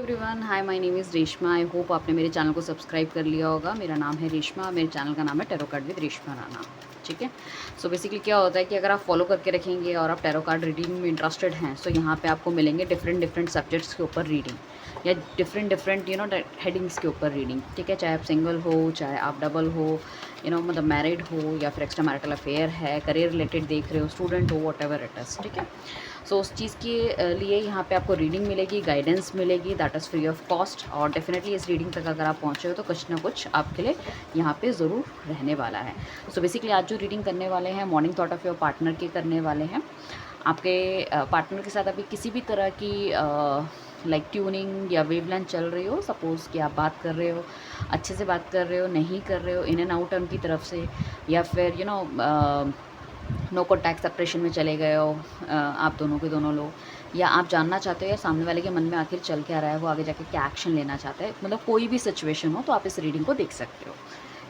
Everyone, hi, my name is Reshma. I hope आपने मेरे channel को सब्सक्राइब कर लिया होगा। मेरा नाम है रेशमा, मेरे चैनल का नाम है tarot card with Reshma Rana. ठीक है। सो बेसिकली क्या होता है कि अगर आप फॉलो करके रखेंगे और आप टैरो कार्ड रीडिंग में इंटरेस्टेड हैं, सो यहाँ पे आपको मिलेंगे डिफरेंट डिफरेंट सब्जेक्ट्स के ऊपर रीडिंग, या डिफरेंट डिफरेंट हेडिंग्स के ऊपर रीडिंग। ठीक है। चाहे आप सिंगल हो, चाहे आप डबल हो, मतलब मैरिड हो, या फिर एक्स्ट्रा मैरिटल अफेयर है, करियर रिलेटेड देख रहे हो, स्टूडेंट हो, वॉट एवर इट इज़। ठीक है। सो उस चीज़ के लिए यहाँ पे आपको रीडिंग मिलेगी, गाइडेंस मिलेगी, that is free of cost. और डेफिनेटली इस रीडिंग तक अगर आप पहुँचे हो तो कुछ ना कुछ आपके लिए यहाँ पे ज़रूर रहने वाला है। सो बेसिकली आज जो रीडिंग करने वाले हैं, morning thought of your partner के करने वाले हैं। आपके पार्टनर के साथ अभी किसी भी तरह की लाइक ट्यूनिंग या वेवलेंथ चल रही हो, सपोज़ कि आप बात कर रहे हो, अच्छे से बात कर रहे हो, नहीं कर रहे हो, इन एंड आउट उनकी तरफ से, या फिर नो कॉन्टैक्ट सेपरेशन में चले गए हो, आप दोनों के दोनों लोग, या आप जानना चाहते हो या सामने वाले के मन में आखिर चल क्या रहा है, वो आगे जाके क्या एक्शन लेना चाहता है, मतलब कोई भी सिचुएशन हो तो आप इस रीडिंग को देख सकते हो।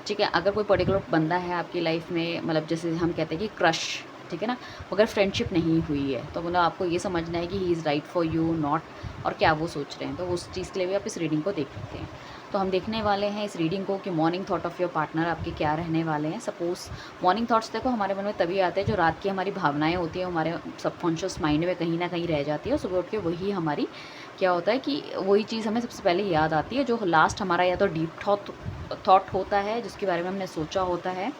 ठीक है। अगर कोई पर्टिकुलर बंदा है आपकी लाइफ में, मतलब जैसे हम कहते हैं कि क्रश, ठीक है ना, अगर फ्रेंडशिप नहीं हुई है तो मतलब आपको ये समझना है कि he is right for you not, और क्या वो सोच रहे हैं, तो उस चीज़ के लिए भी आप इस रीडिंग को देख सकते हैं। तो हम देखने वाले हैं इस रीडिंग को कि morning thought of your partner आपके क्या रहने वाले हैं। सपोज़ मॉर्निंग थॉट्स देखो हमारे मन में तभी आते हैं जो रात की हमारी भावनाएं होती हैं, हमारे सबकॉन्शियस माइंड में कहीं ना कहीं रह जाती है, और सुबह उठ के वही हमारी क्या होता है कि वही चीज़ हमें सबसे पहले याद आती है, जो लास्ट हमारा या तो डीप थॉट होता है जिसके बारे में हमने सोचा होता है।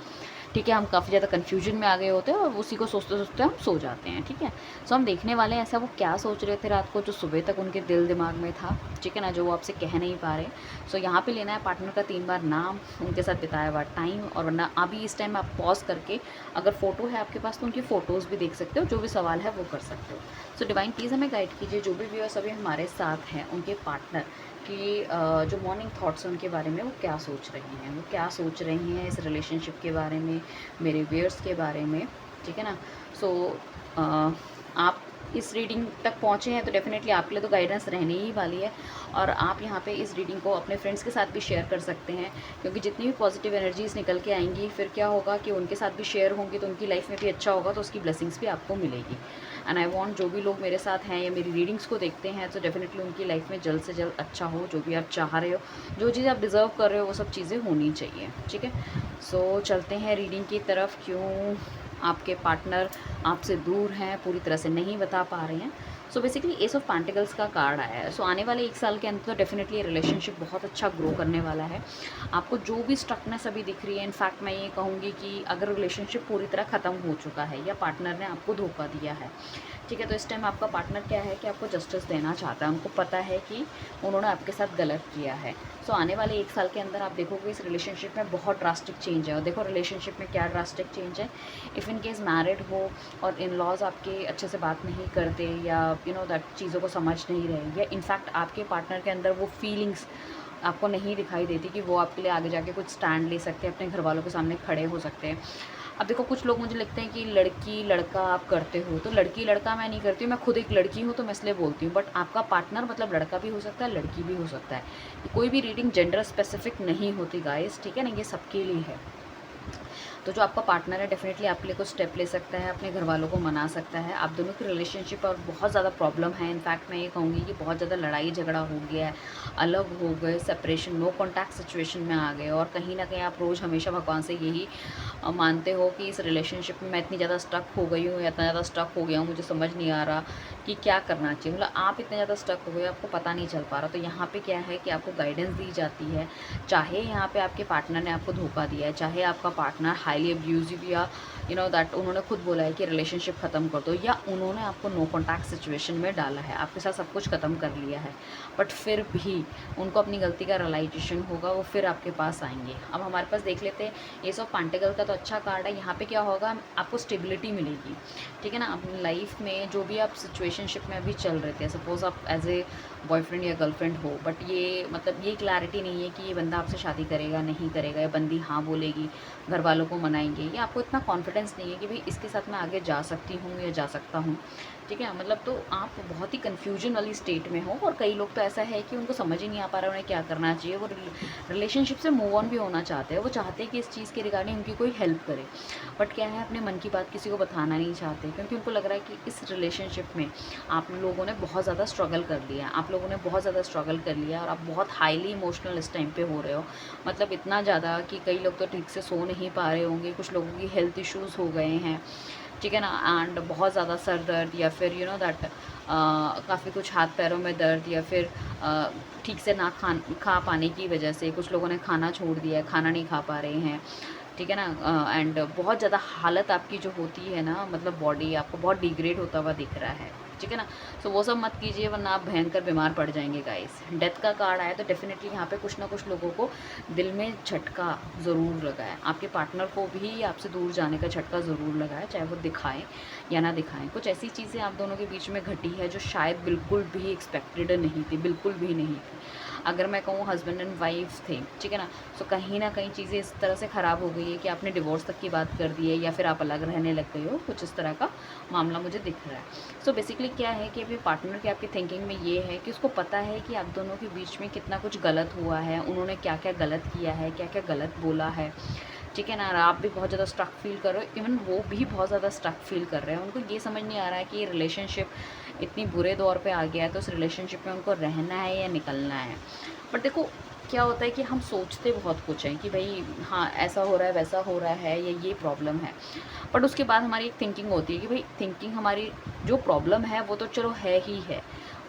ठीक है। हम काफ़ी ज़्यादा कन्फ्यूजन में आ गए होते हैं और उसी को सोचते सोचते हम सो जाते हैं। ठीक है। सो हम देखने वाले हैं ऐसा वो क्या सोच रहे थे रात को जो सुबह तक उनके दिल दिमाग में था। ठीक है ना, जो वो आपसे कह नहीं पा रहे। सो यहाँ पे लेना है पार्टनर का 3 बार नाम, उनके साथ बिताया हुआ टाइम, और वरना अभी इस टाइम आप पॉज करके अगर फ़ोटो है आपके पास तो उनकी फ़ोटोज़ भी देख सकते हो, जो भी सवाल है वो कर सकते हो। सो डिवाइन प्लीज़ हमें गाइड कीजिए, जो भी व्यूअर्स अभी हमारे साथ हैं उनके पार्टनर कि जो मॉर्निंग थॉट्स हैं उनके बारे में वो क्या सोच रही हैं, वो क्या सोच रही हैं इस रिलेशनशिप के बारे में, मेरे व्यूअर्स के बारे में। ठीक है ना। सो आप इस रीडिंग तक पहुँचे हैं तो डेफ़िनेटली आपके लिए तो गाइडेंस रहने ही वाली है, और आप यहाँ पे इस रीडिंग को अपने फ्रेंड्स के साथ भी शेयर कर सकते हैं, क्योंकि जितनी भी पॉजिटिव एनर्जीज़ निकल के आएंगी फिर क्या होगा कि उनके साथ भी शेयर होंगी तो उनकी लाइफ में भी अच्छा होगा, तो उसकी ब्लेसिंग्स भी आपको मिलेगी। एंड आई वांट जो भी लोग मेरे साथ हैं या मेरी रीडिंग्स को देखते हैं तो डेफ़िनेटली उनकी लाइफ में जल्द से जल्द अच्छा हो, जो भी आप चाह रहे हो, जो चीज़ आप डिज़र्व कर रहे हो, वो सब चीज़ें होनी चाहिए। ठीक है। सो चलते हैं रीडिंग की तरफ। क्यों आपके पार्टनर आपसे दूर हैं, पूरी तरह से नहीं बता पा रहे हैं। So basically S of pentacles का कार्ड आया है। सो आने वाले 1 साल के अंदर तो डेफिनेटली रिलेशनशिप बहुत अच्छा ग्रो करने वाला है। आपको जो भी स्टकनेस अभी दिख रही है, इनफैक्ट मैं ये कहूँगी कि अगर रिलेशनशिप पूरी तरह ख़त्म हो चुका है या पार्टनर ने आपको धोखा दिया है, ठीक है, तो इस टाइम आपका पार्टनर क्या है कि आपको जस्टिस देना चाहता है। उनको पता है कि उन्होंने आपके साथ गलत किया है। सो आने वाले 1 साल के अंदर आप देखोगे इस रिलेशनशिप में बहुत ड्रास्टिक चेंज है। और देखो रिलेशनशिप में क्या ड्रास्टिक चेंज है। इफ़ इन केस मैरिड हो और इन लॉज आपके अच्छे से बात नहीं करते, या दैट चीज़ों को समझ नहीं रहे, या इनफैक्ट आपके पार्टनर के अंदर वो फीलिंग्स आपको नहीं दिखाई देती कि वो आपके लिए आगे जाके कुछ स्टैंड ले सकते हैं, अपने घर वालों के सामने खड़े हो सकते हैं। अब देखो कुछ लोग मुझे लगते हैं कि लड़की लड़का आप करते हो, तो लड़की लड़का मैं नहीं करती हूँ, मैं खुद एक लड़की हूँ तो मैं इसलिए बोलती हूँ। बट आपका पार्टनर मतलब लड़का भी हो सकता है, लड़की भी हो सकता है। कोई भी रीडिंग जेंडर स्पेसिफिक नहीं होती गाइस, ठीक है ना, ये सबके लिए है। तो जो आपका पार्टनर है डेफिनेटली आपके लिए कुछ स्टेप ले सकता है, अपने घर वालों को मना सकता है। आप दोनों की रिलेशनशिप और बहुत ज़्यादा प्रॉब्लम है। इनफैक्ट मैं ये कहूँगी कि बहुत ज़्यादा लड़ाई झगड़ा हो गया है, अलग हो गए, सेपरेशन, नो कॉन्टैक्ट सिचुएशन में आ गए, और कहीं ना कहीं आप रोज़ हमेशा भगवान से यही मानते हो कि इस रिलेशनशिप में मैं इतनी ज़्यादा स्टक हो गई हूँ या इतना ज़्यादा स्टक हो गया हूँ, मुझे समझ नहीं आ रहा कि क्या करना चाहिए। मतलब आप इतने ज़्यादा स्टक हो गए, आपको पता नहीं चल पा रहा। तो यहाँ पे क्या है कि आपको गाइडेंस दी जाती है। चाहे यहाँ पे आपके पार्टनर ने आपको धोखा दिया है, चाहे आपका पार्टनर हाईली अब्यूजिव, या दैट उन्होंने खुद बोला है कि रिलेशनशिप ख़त्म कर दो, या उन्होंने आपको नो कॉन्टैक्ट सिचुएशन में डाला है, आपके साथ सब कुछ ख़त्म कर लिया है, बट फिर भी उनको अपनी गलती का रियलाइजेशन होगा, वो फिर आपके पास आएंगे। अब हमारे पास देख लेते हैं एस ऑफ पेंटिकल का, तो अच्छा कार्ड है। यहाँ पे क्या होगा, आपको स्टेबिलिटी मिलेगी। ठीक है ना। अपनी लाइफ में जो भी आप सिचुएशनशिप में अभी चल रहे थे, सपोज़ आप एज ए बॉयफ्रेंड या गर्लफ्रेंड हो, बट ये मतलब ये क्लैरिटी नहीं है कि ये बंदा आपसे शादी करेगा नहीं करेगा, या बंदी हाँ बोलेगी, घर वालों को मनाएंगे, या आपको इतना कॉन्फिडेंस नहीं है कि भाई इसके साथ मैं आगे जा सकती हूँ या जा सकता हूँ। ठीक है। मतलब तो आप बहुत ही कन्फ्यूजन वाली स्टेट में हो, और कई लोग तो ऐसा है कि उनको समझ ही नहीं आ पा रहा उन्हें क्या करना चाहिए। वो रिलेशनशिप से मूव ऑन भी होना चाहते हैं, वो चाहते हैं कि इस चीज़ के रिगार्डिंग उनकी कोई हेल्प करे, बट क्या है अपने मन की बात किसी को बताना नहीं चाहते, क्योंकि उनको लग रहा है कि इस रिलेशनशिप में आप लोगों ने बहुत ज़्यादा स्ट्रगल कर लिया है, आप लोगों ने बहुत ज़्यादा स्ट्रगल कर लिया और आप बहुत हाईली इमोशनल इस टाइम पे हो रहे हो, मतलब इतना ज़्यादा कि कई लोग तो ठीक से सो नहीं पा रहे होंगे, कुछ लोगों की हेल्थ इश्यूज़ हो गए हैं, ठीक है ना। एंड बहुत ज़्यादा सर दर्द या फिर यू नो दैट काफ़ी कुछ हाथ पैरों में दर्द या फिर ठीक से ना खा पाने की वजह से कुछ लोगों ने खाना छोड़ दिया है, खाना नहीं खा पा रहे हैं, ठीक है ना। एंड बहुत ज़्यादा हालत आपकी जो होती है ना, मतलब बॉडी आपको बहुत डिग्रेड होता हुआ दिख रहा है, ठीक है ना। सो वो सब मत कीजिए वरना आप भयंकर बीमार पड़ जाएंगे गाइस। डेथ का कार्ड आया तो डेफिनेटली यहाँ पे कुछ ना कुछ लोगों को दिल में झटका ज़रूर लगा है, आपके पार्टनर को भी आपसे दूर जाने का झटका ज़रूर लगा है, चाहे वो दिखाएं या ना दिखाएं। कुछ ऐसी चीज़ें आप दोनों के बीच में घटी है जो शायद बिल्कुल भी एक्सपेक्टेड नहीं थी, बिल्कुल भी नहीं थी। अगर मैं कहूँ हस्बैंड एंड वाइफ थे, ठीक है ना, तो कहीं ना कहीं चीज़ें इस तरह से ख़राब हो गई है कि आपने डिवोर्स तक की बात कर दी है या फिर आप अलग रहने लग गए हो, कुछ इस तरह का मामला मुझे दिख रहा है। सो बेसिकली क्या है कि अभी पार्टनर की आपकी थिंकिंग में ये है कि उसको पता है कि आप दोनों के बीच में कितना कुछ गलत हुआ है, उन्होंने क्या क्या गलत किया है, क्या क्या गलत बोला है, ठीक है ना। और आप भी बहुत ज़्यादा स्टक फील कर रहे हो, इवन वो भी बहुत ज़्यादा स्टक फील कर रहे हैं। उनको ये समझ नहीं आ रहा है कि ये रिलेशनशिप इतनी बुरे दौर पे आ गया है तो उस रिलेशनशिप में उनको रहना है या निकलना है। बट देखो क्या होता है कि हम सोचते बहुत कुछ हैं कि भाई हाँ ऐसा हो रहा है, वैसा हो रहा है, या ये प्रॉब्लम है। बट उसके बाद हमारी एक थिंकिंग होती है कि भाई थिंकिंग हमारी जो प्रॉब्लम है वो तो चलो है ही है,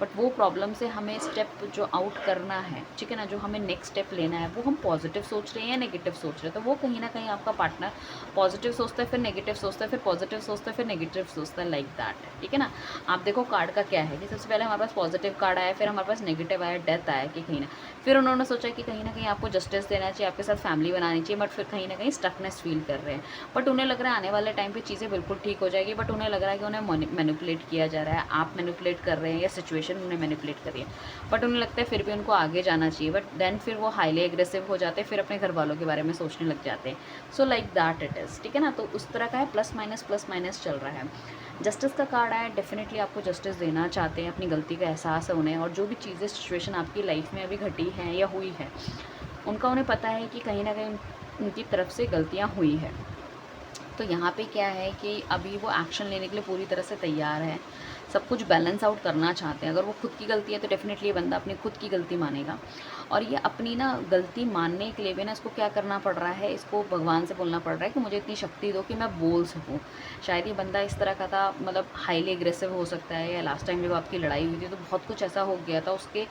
बट वो प्रॉब्लम से हमें स्टेप जो आउट करना है, ठीक है ना, जो हमें नेक्स्ट स्टेप लेना है, वो हम पॉजिटिव सोच रहे हैं या नेगेटिव सोच रहे हैं। तो वो कहीं ना कहीं आपका पार्टनर पॉजिटिव सोचता है, फिर नेगेटिव सोचता है, फिर पॉजिटिव सोचता है, फिर नेगेटिव सोचता है, लाइक दैट, ठीक है ना। आप देखो कार्ड का क्या है कि सबसे पहले हमारे पास पॉजिटिव कार्ड आया, फिर हमारे पास नेगेटिव आया, डेथ आया, कि कहीं ना फिर उन्होंने सोचा कि कहीं ना कहीं आपको जस्टिस देना चाहिए, आपके साथ फैमिली बनानी चाहिए, बट फिर कहीं ना कहीं स्टकनेस फील कर रहे हैं। बट उन्हें लग रहा है आने वाले टाइम पे चीज़ें बिल्कुल ठीक हो जाएगी, बट उन्हें लग रहा है कि उन्हें मैनिपुलेट किया जा रहा है, आप मैनिपुलेट कर रहे हैं या सिचुएशन उन्हें मैनिपुलेट कर रही है। बट उन्हें लगता है फिर भी उनको आगे जाना चाहिए, बट देन फिर वो हाईली एग्रेसिव हो जाते हैं, फिर अपने घर वालों के बारे में सोचने लग जाते हैं। So like that it is, ठीक है ना। तो उस तरह का है, प्लस माइनस चल रहा है। जस्टिस का कार्ड आया, डेफिनेटली आपको जस्टिस देना चाहते हैं, अपनी गलती का एहसास है उन्हें, और जो भी चीज़ें सिचुएशन आपकी लाइफ में अभी घटी हैं या हुई है, उनका उन्हें पता है कि कहीं ना कहीं उनकी तरफ से गलतियाँ हुई है। तो यहाँ पे क्या है कि अभी वो एक्शन लेने के लिए पूरी तरह से तैयार है, सब कुछ बैलेंस आउट करना चाहते हैं। अगर वो खुद की गलती है तो डेफिनेटली ये बंदा अपनी खुद की गलती मानेगा, और ये अपनी ना गलती मानने के लिए भी ना इसको क्या करना पड़ रहा है, इसको भगवान से बोलना पड़ रहा है कि मुझे इतनी शक्ति दो कि मैं बोल सकूँ। शायद ये बंदा इस तरह का था, मतलब हाईली एग्रेसिव हो सकता है, या लास्ट टाइम जब आपकी लड़ाई हुई थी तो बहुत कुछ ऐसा हो गया था, उसके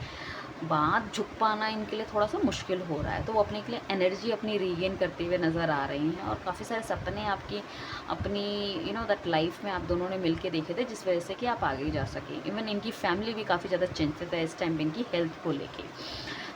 बाद झुक पाना इनके लिए थोड़ा सा मुश्किल हो रहा है। तो वो अपने के लिए एनर्जी अपनी रीगेन करते हुए नज़र आ रही हैं, और काफ़ी सारे सपने आपकी अपनी यू नो दैट लाइफ में आप दोनों ने मिल के देखे थे, जिस वजह से कि आप आगे जा सकें। इवन इनकी फैमिली भी काफ़ी ज़्यादा चिंतित है इस टाइम इनकी हेल्थ को लेके।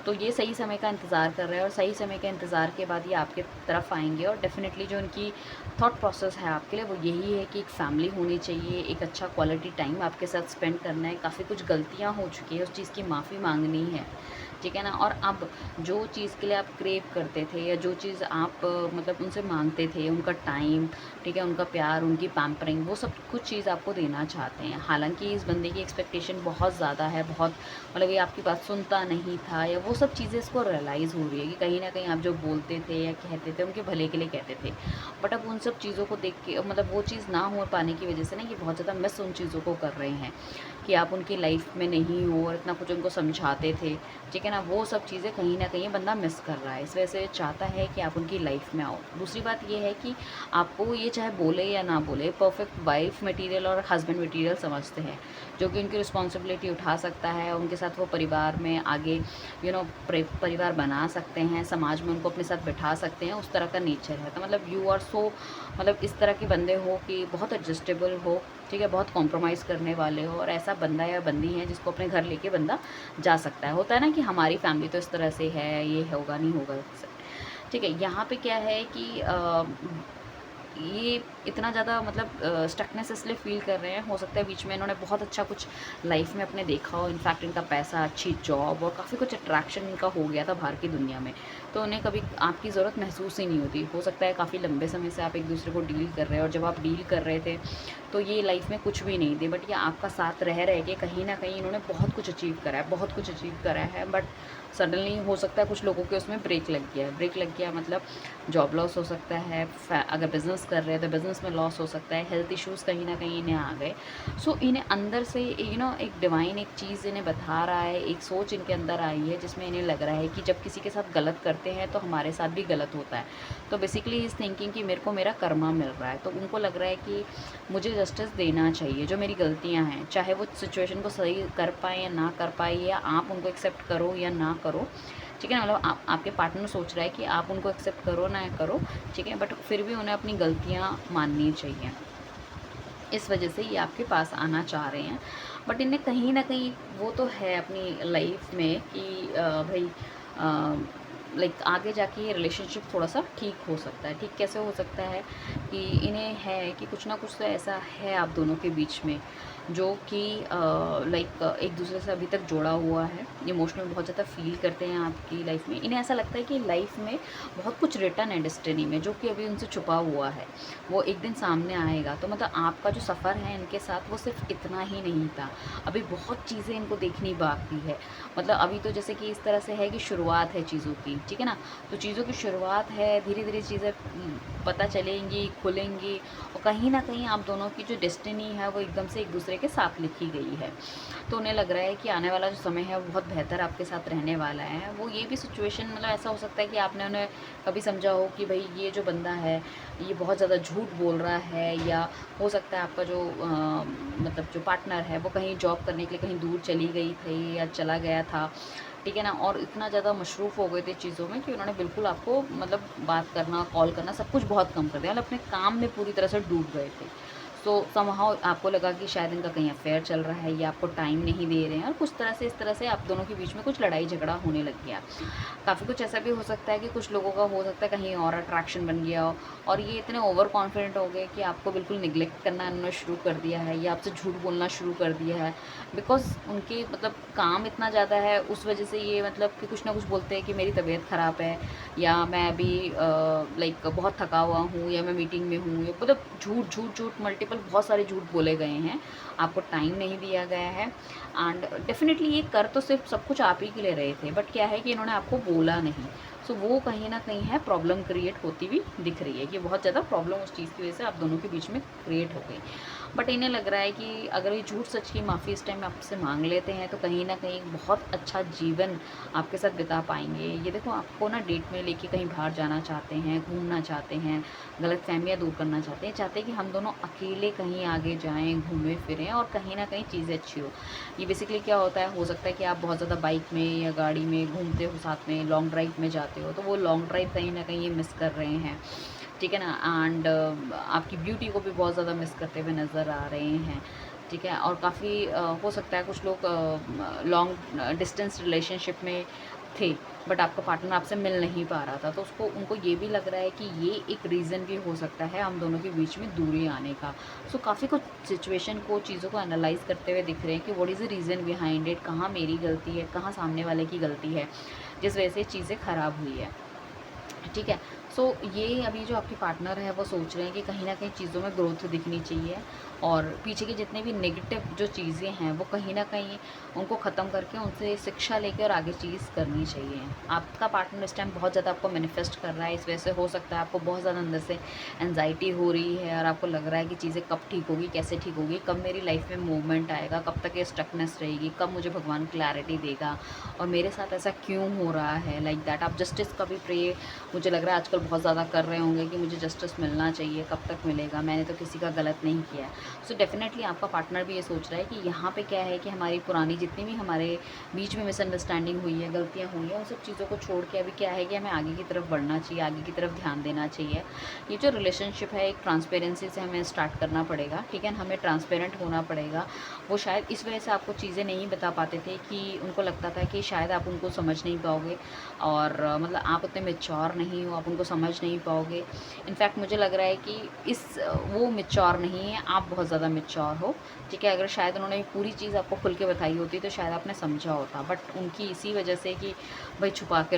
तो ये सही समय का इंतज़ार कर रहे हैं, और सही समय के इंतज़ार के बाद ये आपके तरफ आएंगे। और डेफिनेटली जो उनकी थॉट प्रोसेस है आपके लिए वो यही है कि एक फैमिली होनी चाहिए, एक अच्छा क्वालिटी टाइम आपके साथ स्पेंड करना है, काफ़ी कुछ गलतियाँ हो चुकी है, उस चीज़ की माफ़ी मांगनी है, ठीक है ना। और अब जो चीज़ के लिए आप क्रेव करते थे, या जो चीज़ आप मतलब उनसे मांगते थे, उनका टाइम, ठीक है, उनका प्यार, उनकी पैम्परिंग, वो सब कुछ चीज़ आपको देना चाहते हैं। हालांकि इस बंदे की एक्सपेक्टेशन बहुत ज़्यादा है, बहुत, मतलब ये आपकी बात सुनता नहीं था, या वो सब चीज़ें इसको रियलाइज़ हो रही है कि कहीं ना कहीं आप जो बोलते थे या कहते थे उनके भले के लिए कहते थे। बट अब उन सब चीज़ों को देख के, मतलब वो चीज़ ना हो पाने की वजह से ना ये बहुत ज़्यादा मिस उन चीज़ों को कर रहे हैं कि आप उनकी लाइफ में नहीं हो, और इतना कुछ उनको समझाते थे, ठीक है ना। वो सब चीज़ें कहीं ना कहीं बंदा मिस कर रहा है, इस वजह से चाहता है कि आप उनकी लाइफ में आओ। दूसरी बात ये है कि आपको ये चाहे बोले या ना बोले, परफेक्ट वाइफ मटेरियल और हस्बैंड मटेरियल समझते हैं, जो कि उनकी रिस्पॉन्सिबिलिटी उठा सकता है, उनके साथ वो परिवार में आगे परिवार बना सकते हैं, समाज में उनको अपने साथ बिठा सकते हैं, उस तरह का नेचर है। तो मतलब यू आर सो, मतलब इस तरह के बंदे हो कि बहुत एडजस्टेबल हो, ठीक है, बहुत कॉम्प्रोमाइज़ करने वाले हो, और ऐसा बंदा या बंदी है जिसको अपने घर लेके बंदा जा सकता है। होता है ना कि हमारी फैमिली तो इस तरह से है, ये होगा नहीं होगा, ठीक है। यहाँ पे क्या है कि ये इतना ज़्यादा मतलब स्टकनेस इसलिए फ़ील कर रहे हैं, हो सकता है बीच में इन्होंने बहुत अच्छा कुछ लाइफ में अपने देखा हो, इनफैक्ट इनका पैसा, अच्छी जॉब और काफ़ी कुछ अट्रैक्शन इनका हो गया था बाहर की दुनिया में, तो उन्हें कभी आपकी ज़रूरत महसूस ही नहीं होती। हो सकता है काफ़ी लंबे समय से आप एक दूसरे को डील कर रहे हैं, और जब आप डील कर रहे थे तो ये लाइफ में कुछ भी नहीं थे, बट ये आपका साथ रह के कहीं ना कहीं इन्होंने बहुत कुछ अचीव करा है, बहुत कुछ अचीव करा है। बट सडनली हो सकता है कुछ लोगों के उसमें ब्रेक लग गया है। ब्रेक लग गया मतलब जॉब लॉस हो सकता है, अगर बिज़नेस कर रहे हैं तो बिज़नेस बिज़नेस में लॉस हो सकता है, हेल्थ इश्यूज़ कहीं न कहीं इन्हें आ गए। सो इन्हें अंदर से एक डिवाइन एक चीज़ इन्हें बता रहा है, एक सोच इनके अंदर आई है जिसमें इन्हें लग रहा है कि जब किसी के साथ गलत करते हैं तो हमारे साथ भी गलत होता है। तो बेसिकली इस थिंकिंग कि मेरे को मेरा कर्मा मिल रहा है, तो उनको लग रहा है कि मुझे जस्टिस देना चाहिए, जो मेरी गलतियाँ हैं, चाहे वो सिचुएशन को सही कर पाएँ या ना कर पाएँ, या आप उनको एक्सेप्ट करो या ना करो, ठीक है ना। मतलब आपके पार्टनर सोच रहा है कि आप उनको एक्सेप्ट करो ना करो, ठीक है, बट फिर भी उन्हें अपनी गलतियाँ माननी चाहिए। इस वजह से ये आपके पास आना चाह रहे हैं। बट इन्हें कहीं न कहीं वो तो है अपनी लाइफ में कि भई लाइक आगे जाके ये रिलेशनशिप थोड़ा-सा ठीक हो सकता है। ठीक कैसे हो सकता है कि इन्हें है कि कुछ ना कुछ तो ऐसा है आप दोनों के बीच में जो कि लाइक एक-दूसरे से अभी तक जुड़ा हुआ है। इमोशनल बहुत ज़्यादा फ़ील करते हैं आपकी लाइफ में। इन्हें ऐसा लगता है कि लाइफ में बहुत कुछ रिटन है डेस्टिनी में, जो कि अभी उनसे छुपा हुआ है। वो एक दिन सामने आएगा। तो मतलब आपका जो सफ़र है इनके साथ वो सिर्फ़ इतना ही नहीं था। अभी बहुत चीज़ें इनको देखनी बाकी है। मतलब अभी तो जैसे कि इस तरह से है कि शुरुआत है चीज़ों की, ठीक है ना? तो चीज़ों की शुरुआत है, धीरे-धीरे चीज़ें पता चलेंगी, खुलेंगी, और कहीं न कहीं आप दोनों की जो डेस्टिनी है वो एकदम से एक-दूसरे के साथ लिखी गई है। तो उन्हें लग रहा है कि आने वाला जो समय है वो बहुत बेहतर आपके साथ रहने वाला है। वो ये भी सिचुएशन मतलब ऐसा हो सकता है कि आपने उन्हें कभी समझा हो कि भई ये जो बंदा है ये बहुत ज़्यादा झूठ बोल रहा है, या हो सकता है आपका जो मतलब जो पार्टनर है वो कहीं जॉब करने के लिए कहीं दूर चली गई थी या चला गया था, ठीक है ना? और इतना ज़्यादा मशरूफ़ हो गए थे चीज़ों में कि उन्होंने बिल्कुल आपको मतलब बात करना, कॉल करना सब कुछ बहुत कम कर दिया। मतलब अपने काम में पूरी तरह से डूब गए थे। सो समहाउ आपको लगा कि शायद इनका कहीं अफ़ेयर चल रहा है या आपको टाइम नहीं दे रहे हैं, और कुछ तरह से इस तरह से आप दोनों के बीच में कुछ लड़ाई झगड़ा होने लग गया। काफ़ी कुछ ऐसा भी हो सकता है कि कुछ लोगों का हो सकता है कहीं और अट्रैक्शन बन गया हो, और ये इतने ओवर कॉन्फिडेंट हो गए कि आपको बिल्कुल निग्लेक्ट करना इन्होंने शुरू कर दिया है, या आपसे झूठ बोलना शुरू कर दिया है। बिकॉज़ उनके मतलब काम इतना ज़्यादा है, उस वजह से ये मतलब कि कुछ ना कुछ बोलते हैं कि मेरी तबीयत ख़राब है, या मैं अभी लाइक बहुत थका हुआ हूँ, या मैं मीटिंग में हूँ, या मतलब झूठ झूठ झूठ मल्टीपल बहुत सारे झूठ बोले गए हैं। आपको टाइम नहीं दिया गया है, एंड डेफ़िनेटली ये कर तो सिर्फ सब कुछ आप ही के लिए रहे थे, बट क्या है कि इन्होंने आपको बोला नहीं। सो वो कहीं न कहीं है प्रॉब्लम क्रिएट होती हुई दिख रही है कि बहुत ज़्यादा प्रॉब्लम उस चीज़ की वजह से आप दोनों के बीच में क्रिएट हो गई। बट इन्हें लग रहा है कि अगर ये झूठ सच की माफ़ी इस टाइम आपसे माँग लेते हैं तो कहीं न कहीं एक बहुत अच्छा जीवन आपके साथ बिता पाएँगे। ये देखो आपको ना डेट में लेके कहीं बाहर जाना चाहते हैं, घूमना चाहते हैं, गलतफ़हमियाँ दूर करना चाहते हैं कि हम दोनों अकेले कहीं आगे जाएँ, घूमें-फिरें और कहीं न कहीं चीज़ें अच्छी हो। ये बेसिकली क्या होता है, हो सकता है कि आप बहुत ज़्यादा बाइक में या गाड़ी में घूमते हो, साथ में लॉन्ग ड्राइव में जाते हो, तो वो लॉन्ग ड्राइव कहीं न कहीं ये मिस कर रहे हैं, ठीक है ना? एंड आपकी ब्यूटी को भी बहुत ज़्यादा मिस करते हुए नज़र आ रहे हैं, ठीक है? और काफ़ी हो सकता है कुछ लोग लॉन्ग डिस्टेंस रिलेशनशिप में थे, बट आपका पार्टनर आपसे मिल नहीं पा रहा था, तो उसको उनको ये भी लग रहा है कि ये एक रीज़न भी हो सकता है हम दोनों के बीच में दूरी आने का। सो काफ़ी कुछ सिचुएशन को, चीज़ों को एनालाइज़ करते हुए दिख रहे हैं कि what is the reason behind it, कहाँ मेरी गलती है, कहाँ सामने वाले की गलती है, जिस वजह से चीज़ें ख़राब हुई है। ठीक है। सो ये अभी जो आपके पार्टनर है वो सोच रहे हैं कि कहीं न कहीं चीज़ों में ग्रोथ दिखनी चाहिए, और पीछे की जितने भी नेगेटिव जो चीज़ें हैं वो कहीं न कहीं उनको ख़त्म करके उनसे शिक्षा लेके और आगे चीज़ करनी चाहिए। आपका पार्टनर इस टाइम बहुत ज़्यादा आपको मैनिफेस्ट कर रहा है, इस वजह से हो सकता है आपको बहुत ज़्यादा अंदर से एंग्ज़ायटी हो रही है और आपको लग रहा है कि चीज़ें कब ठीक होगी, कैसे ठीक होगी, कब मेरी लाइफ़ में मूवमेंट आएगा, कब तक ये स्टकनेस रहेगी, कब मुझे भगवान क्लैरिटी देगा और मेरे साथ ऐसा क्यों हो रहा है, लाइक दैट। आप जस्टिस का भी प्रे मुझे लग रहा है आजकल बहुत ज़्यादा कर रहे होंगे कि मुझे जस्टिस मिलना चाहिए, कब तक मिलेगा, मैंने तो किसी का गलत नहीं किया है। सो डेफ़िनेटली आपका पार्टनर भी ये सोच रहा है कि यहाँ पे क्या है कि हमारी पुरानी जितनी भी हमारे बीच में मिसअंडरस्टैंडिंग हुई है, गलतियाँ हुई हैं, उन सब चीज़ों को छोड़ के अभी क्या है कि हमें आगे की तरफ बढ़ना चाहिए, आगे की तरफ ध्यान देना चाहिए। ये जो रिलेशनशिप है एक ट्रांसपेरेंसी से हमें स्टार्ट करना पड़ेगा, ठीक है? हमें ट्रांसपेरेंट होना पड़ेगा। वो शायद इस वजह से आपको चीज़ें नहीं बता पाते थे कि उनको लगता था कि शायद आप उनको समझ नहीं पाओगे, और मतलब आप उतने मैच्योर नहीं हो, आप उनको समझ नहीं पाओगे। इनफैक्ट मुझे लग रहा है कि वो मैच्योर नहीं है, आप बहुत ज़्यादा मैच्योर हो, ठीक है? अगर शायद उन्होंने ये पूरी चीज़ आपको खुल के बताई होती तो शायद आपने समझा होता, बट उनकी इसी वजह से कि भाई छुपा के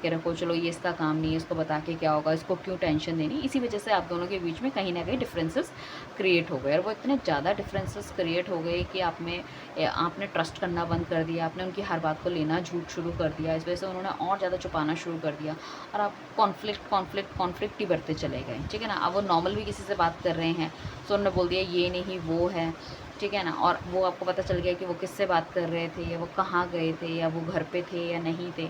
रखो, चलो ये इसका काम नहीं है, इसको बता के क्या होगा, इसको क्यों टेंशन देनी, इसी वजह से आप दोनों के बीच में कहीं न कहीं डिफरेंसेस क्रिएट हो गए, और वो इतने ज़्यादा डिफरेंसेस क्रिएट हो गए कि आपने ट्रस्ट करना बंद कर दिया, आपने उनकी हर बात को लेना झूठ शुरू कर दिया, इस वजह से उन्होंने और ज़्यादा छुपाना शुरू कर दिया, और आप कॉन्फ्लिक्ट कॉन्फ्लिक्ट ही बढ़ते चले गए, ठीक है ना। अब वो नॉर्मल भी किसी से बात कर रहे हैं तो उन्होंने बोल दिया ये नहीं वो है, ठीक है ना, और वो आपको पता चल गया कि वो किससे बात कर रहे थे, या वो कहाँ गए थे, या वो घर पे थे या नहीं थे।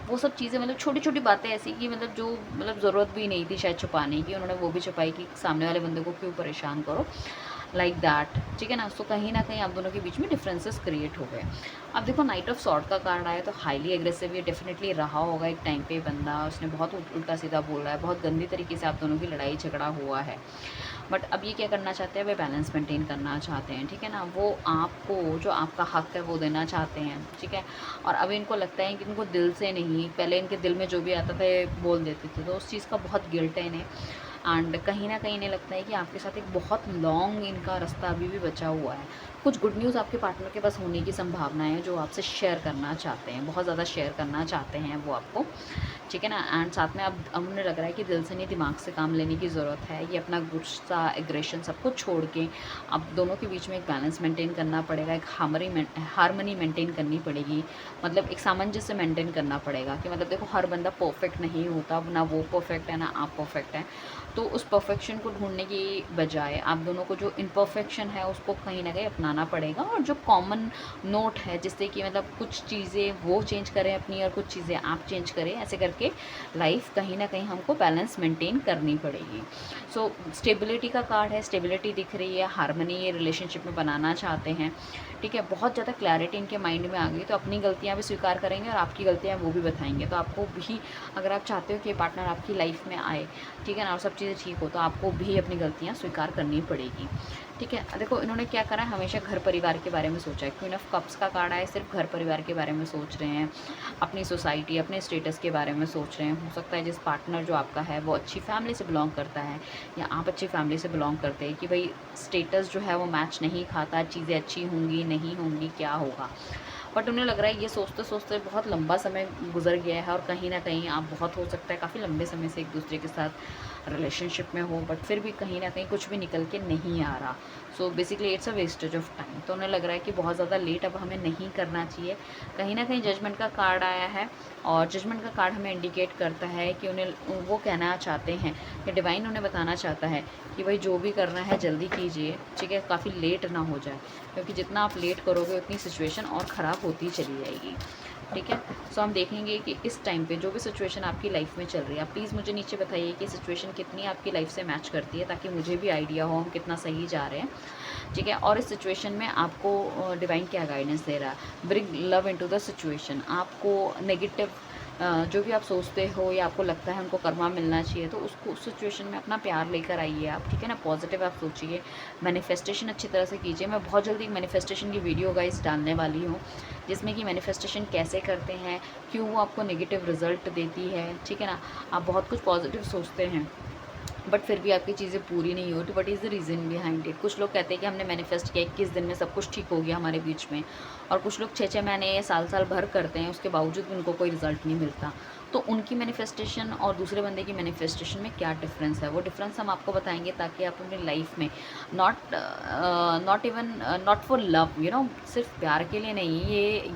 वो सब चीज़ें मतलब छोटी छोटी बातें ऐसी कि मतलब जो मतलब ज़रूरत भी नहीं थी शायद छुपाने की, उन्होंने वो भी छुपाई कि सामने वाले बंदे को क्यों परेशान करो, लाइक दैट, ठीक है ना। सो कहीं ना कहीं आप दोनों के बीच में डिफरेंसेस क्रिएट हो गए। अब देखो नाइट ऑफ सॉर्ड का कार्ड आया तो हाईली एग्रेसिव ये डेफिनेटली रहा होगा एक टाइम पे बंदा, उसने बहुत उल्टा सीधा बोला है, बहुत गंदी तरीके से आप दोनों की लड़ाई झगड़ा हुआ है। बट अब ये क्या करना चाहते हैं, वे बैलेंस मेंटेन करना चाहते हैं, ठीक है ना। वो आपको जो आपका हक है वो देना चाहते हैं, ठीक है। और अब इनको लगता है कि इनको दिल से नहीं, पहले इनके दिल में जो भी आता था ये बोल देते थे, तो उस चीज़ का बहुत गिल्ट है इन्हें। एंड कहीं ना कहीं इन्हें लगता है कि आपके साथ एक बहुत लॉन्ग इनका रास्ता अभी भी बचा हुआ है। कुछ गुड न्यूज़ आपके पार्टनर के पास होने की संभावना है जो आपसे शेयर करना चाहते हैं, बहुत ज़्यादा शेयर करना चाहते हैं वो आपको, ठीक है ना। एंड साथ में अब उन्हें लग रहा है कि दिल से नहीं दिमाग से काम लेने की ज़रूरत है। ये अपना गुस्सा एग्रेशन सब कुछ छोड़ के अब दोनों के बीच में एक बैलेंस मेंटेन करना पड़ेगा, एक हारमनी मेंटेन करनी पड़ेगी, मतलब एक सामंजस्य मेंटेन करना पड़ेगा कि मतलब देखो हर बंदा परफेक्ट नहीं होता, ना वो परफेक्ट है ना आप परफेक्ट हैं। तो उस परफेक्शन को ढूंढने की बजाय आप दोनों को जो इम्परफेक्शन है उसको कहीं ना कहीं अपनाना पड़ेगा, और जो कॉमन नोट है जिससे कि मतलब कुछ चीज़ें वो चेंज करें अपनी और कुछ चीज़ें आप चेंज करें, ऐसे करके लाइफ कहीं ना कहीं हमको बैलेंस मेंटेन करनी पड़ेगी। सो स्टेबिलिटी का कार्ड है, स्टेबिलिटी दिख रही है, हारमनी ये रिलेशनशिप में बनाना चाहते हैं, ठीक है। बहुत ज़्यादा क्लैरिटी इनके माइंड में आ गई, तो अपनी गलतियाँ भी स्वीकार करेंगे और आपकी गलतियाँ वो भी बताएंगे। तो आपको भी अगर आप चाहते हो कि पार्टनर आपकी लाइफ में आए, ठीक है ना, और सब चीज़ें ठीक हो, तो आपको भी अपनी गलतियाँ स्वीकार करनी पड़ेगी, ठीक है। देखो इन्होंने क्या करा है, हमेशा घर परिवार के बारे में सोचा है। क्वीन ऑफ कप्स का कार्ड आया, सिर्फ घर परिवार के बारे में सोच रहे हैं, अपनी सोसाइटी अपने स्टेटस के बारे में सोच रहे हैं। हो सकता है जिस पार्टनर जो आपका है वो अच्छी फैमिली से बिलोंग करता है, या आप अच्छी फैमिली से बिलोंग करते हैं, कि भाई स्टेटस जो है वो मैच नहीं खाता, चीज़ें अच्छी होंगी नहीं होंगी क्या होगा। बट उन्हें लग रहा है ये सोचते सोचते बहुत लंबा समय गुजर गया है, और कहीं ना कहीं आप बहुत हो सकता है काफ़ी लंबे समय से एक दूसरे के साथ रिलेशनशिप में हो, बट फिर भी कहीं ना कहीं कुछ भी निकल के नहीं आ रहा। So basically it's a wastage of time. तो उन्हें लग रहा है कि बहुत ज़्यादा लेट अब हमें नहीं करना चाहिए। कहीं ना कहीं जजमेंट का कार्ड आया है, और जजमेंट का कार्ड हमें इंडिकेट करता है कि उन्हें वो कहना चाहते हैं कि डिवाइन उन्हें बताना चाहता है कि भाई जो भी करना है जल्दी कीजिए, ठीक है, काफ़ी लेट ना हो जाए, क्योंकि जितना आप लेट करोगे उतनी सिचुएशन और ख़राब होती चली जाएगी, ठीक है। सो हम देखेंगे कि इस टाइम पे जो भी सिचुएशन आपकी लाइफ में चल रही है, आप प्लीज़ मुझे नीचे बताइए कि सिचुएशन कितनी आपकी लाइफ से मैच करती है, ताकि मुझे भी आइडिया हो हम कितना सही जा रहे हैं, ठीक है। और इस सिचुएशन में आपको डिवाइन क्या गाइडेंस दे रहा है, bring love into the situation. आपको नेगेटिव जो भी आप सोचते हो या आपको लगता है उनको कर्मा मिलना चाहिए, तो उसको उस सिचुएशन में अपना प्यार लेकर आइए आप, ठीक है ना। पॉजिटिव आप सोचिए, मैनिफेस्टेशन अच्छी तरह से कीजिए। मैं बहुत जल्दी मैनिफेस्टेशन की वीडियो गाइस डालने वाली हूँ, जिसमें कि मैनिफेस्टेशन कैसे करते हैं, क्यों वो आपको नेगेटिव रिजल्ट देती है, ठीक है ना। आप बहुत कुछ पॉजिटिव सोचते हैं बट फिर भी आपकी चीज़ें पूरी नहीं होती, what is the reason behind it. कुछ लोग कहते हैं कि हमने मैनिफेस्ट किया 21 दिन में सब कुछ ठीक हो गया हमारे बीच में, और कुछ लोग 6-6 महीने साल साल भर करते हैं, उसके बावजूद भी उनको कोई रिजल्ट नहीं मिलता। तो उनकी मैनिफेस्टेशन और दूसरे बंदे की मैनिफेस्टेशन में क्या डिफरेंस है, वो डिफरेंस हम आपको बताएंगे, ताकि आप अपनी लाइफ में not even not for love, you know, सिर्फ प्यार के लिए नहीं,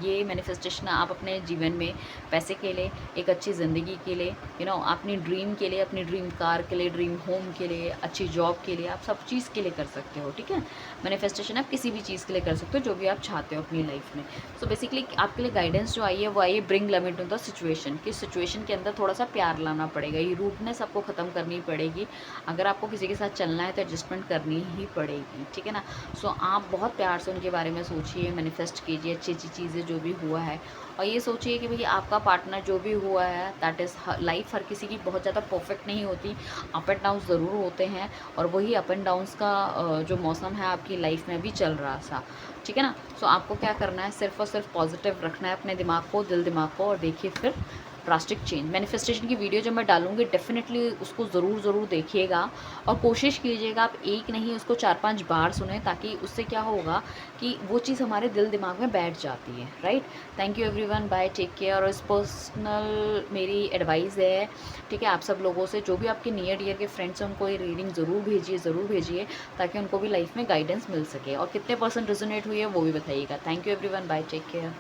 ये मैनिफेस्टेशन आप अपने जीवन में पैसे के लिए, एक अच्छी ज़िंदगी के लिए, यू नो, अपनी ड्रीम के लिए, अपनी ड्रीम कार के लिए, ड्रीम होम के लिए, अच्छी जॉब के लिए, आप सब चीज़ के लिए कर सकते हो, ठीक है। मैनिफेस्टेशन आप किसी भी चीज़ के लिए कर सकते हो जो भी आप चाहते हो अपनी लाइफ में। सो बेसिकली आपके लिए गाइडेंस जो आई है वो आई है bring love into the situation, कि सिचुएशन के अंदर थोड़ा सा प्यार लाना पड़ेगा, ये रूडनेस आपको ख़त्म करनी पड़ेगी। अगर आपको किसी के साथ चलना है तो एडजस्टमेंट करनी ही पड़ेगी, ठीक है ना। सो आप बहुत प्यार से उनके बारे में सोचिए, मैनिफेस्ट कीजिए अच्छी अच्छी चीज़ें जो भी हुआ है, और ये सोचिए कि भाई आपका पार्टनर जो भी हुआ है, दैट इज़ लाइफ हर किसी की बहुत ज़्यादा परफेक्ट नहीं होती, अप एंड डाउन ज़रूर होते हैं, और वही अप एंड डाउन्स का जो मौसम है आपकी लाइफ में भी चल रहा सा, ठीक है ना। सो आपको क्या करना है, सिर्फ और सिर्फ पॉजिटिव रखना है अपने दिमाग को, दिल दिमाग को, और देखिए फिर ड्रास्टिक चेंज। मैनिफेस्टेशन की वीडियो जब मैं डालूंगी डेफिनेटली उसको ज़रूर देखिएगा, और कोशिश कीजिएगा आप एक नहीं उसको 4-5 बार सुने, ताकि उससे क्या होगा कि वो चीज़ हमारे दिल दिमाग में बैठ जाती है, right. Thank you everyone, bye, take care. और इस पर्सनल मेरी एडवाइस है, ठीक है, आप सब लोगों से, जो भी आपके नियर डियर के फ्रेंड्स हैं उनको ये रीडिंग ज़रूर भेजिए, ताकि उनको भी लाइफ में गाइडेंस मिल सके, और कितने % रेजोनेट हुई है वो भी बताइएगा। Thank you everyone, bye, take care.